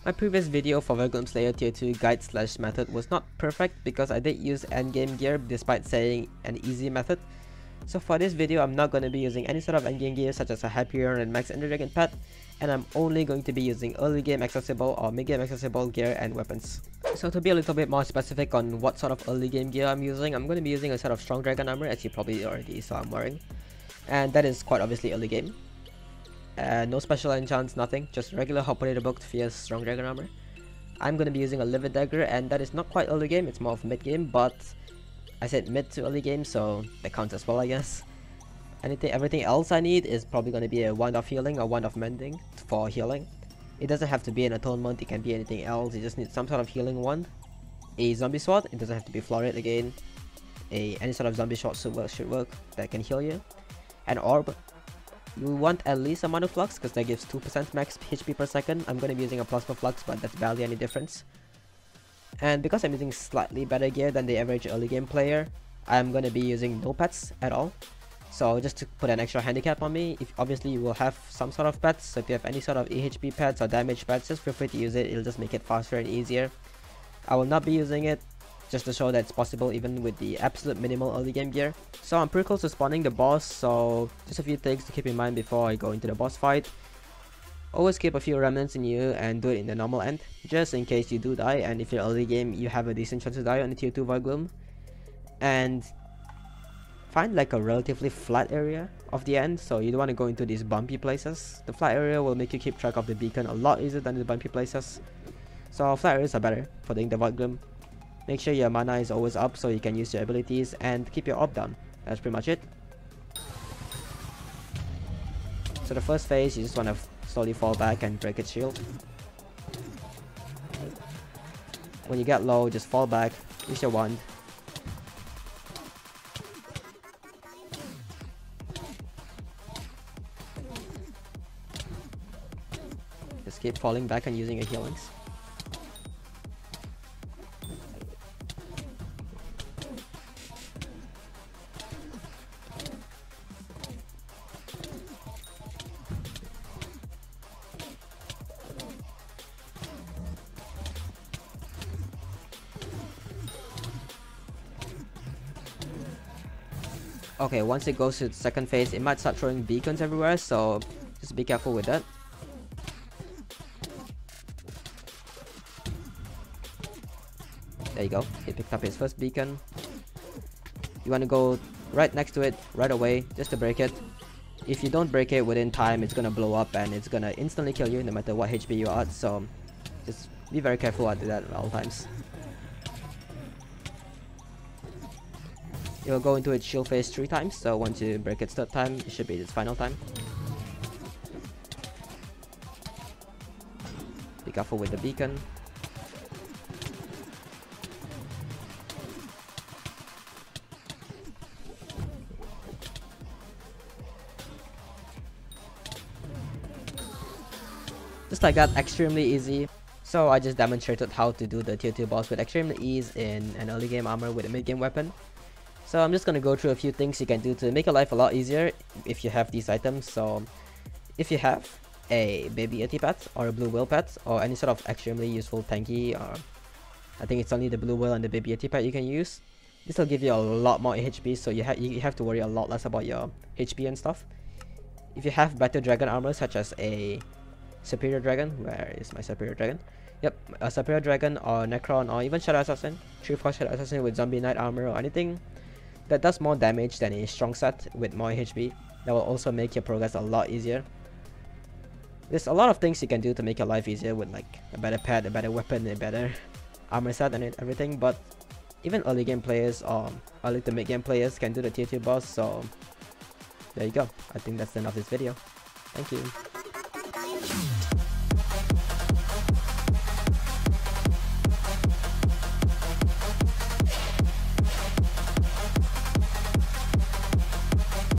My previous video for Voidgloom Slayer tier 2 guide slash method was not perfect because I did use endgame gear despite saying an easy method. So for this video, I'm not going to be using any sort of endgame gear such as a Hyperion and Max Ender Dragon pet, and I'm only going to be using early game accessible or mid game accessible gear and weapons. So to be a little bit more specific on what sort of early game gear I'm using, I'm going to be using a set of strong dragon armor, as you probably already saw I'm wearing, and that is quite obviously early game. No special enchants, nothing, just regular Hoperator booked fierce strong dragon armor. I'm going to be using a livid dagger, and that is not quite early game, it's more of mid game, but I said mid to early game, so that counts as well, I guess. Everything else I need is probably going to be a wand of healing or wand of mending for healing. It doesn't have to be an atonement, it can be anything else. You just need some sort of healing wand, a zombie sword, it doesn't have to be florid again, any sort of zombie sword should work that can heal you, an orb. You want at least a Mana Flux because that gives 2% max HP per second. I'm going to be using a Plasma Flux, but that's barely any difference. And because I'm using slightly better gear than the average early game player, I'm going to be using no pets at all. So just to put an extra handicap on me, obviously you will have some sort of pets, so if you have any sort of EHP pets or damage pets, just feel free to use it, it'll just make it faster and easier. I will not be using it, just to show that it's possible even with the absolute minimal early game gear. So I'm pretty close to spawning the boss, so just a few things to keep in mind before I go into the boss fight. Always keep a few remnants in you and do it in the normal end, just in case you do die, and if you're early game you have a decent chance to die on the tier 2 Voidgloom. And find like a relatively flat area of the end, so you don't want to go into these bumpy places. The flat area will make you keep track of the beacon a lot easier than the bumpy places. So flat areas are better for doing the Voidgloom. Make sure your mana is always up so you can use your abilities and keep your orb down. That's pretty much it. So the first phase, you just want to slowly fall back and break its shield. When you get low, just fall back, use your wand. Just keep falling back and using your healings. Okay, once it goes to the second phase, it might start throwing beacons everywhere, so just be careful with that. There you go, he picked up his first beacon. You want to go right next to it, right away, just to break it. If you don't break it within time, it's gonna blow up and it's gonna instantly kill you no matter what HP you are at, so just be very careful to do that at all times. It will go into its shield phase 3 times, so once you break its third time, it should be its final time. Be careful with the beacon. Just like that, extremely easy. So I just demonstrated how to do the tier 2 boss with extreme ease in an early game armor with a mid game weapon. So I'm just gonna go through a few things you can do to make your life a lot easier if you have these items. So if you have a baby yeti pet or a blue whale pet or any sort of extremely useful tanky, or I think it's only the blue whale and the baby yeti pet you can use, this will give you a lot more HP, so you have to worry a lot less about your HP and stuff. If you have better dragon armor such as a superior dragon, where is my superior dragon? Yep, a superior dragon or Necron or even Shadow Assassin, 3/4 Shadow Assassin with zombie knight armor or anything that does more damage than a strong set with more HP, that will also make your progress a lot easier. There's a lot of things you can do to make your life easier with like a better pet, a better weapon, a better armor set and everything, but even early game players or early to mid game players can do the tier 2 boss, so there you go. I think that's the end of this video. Thank you.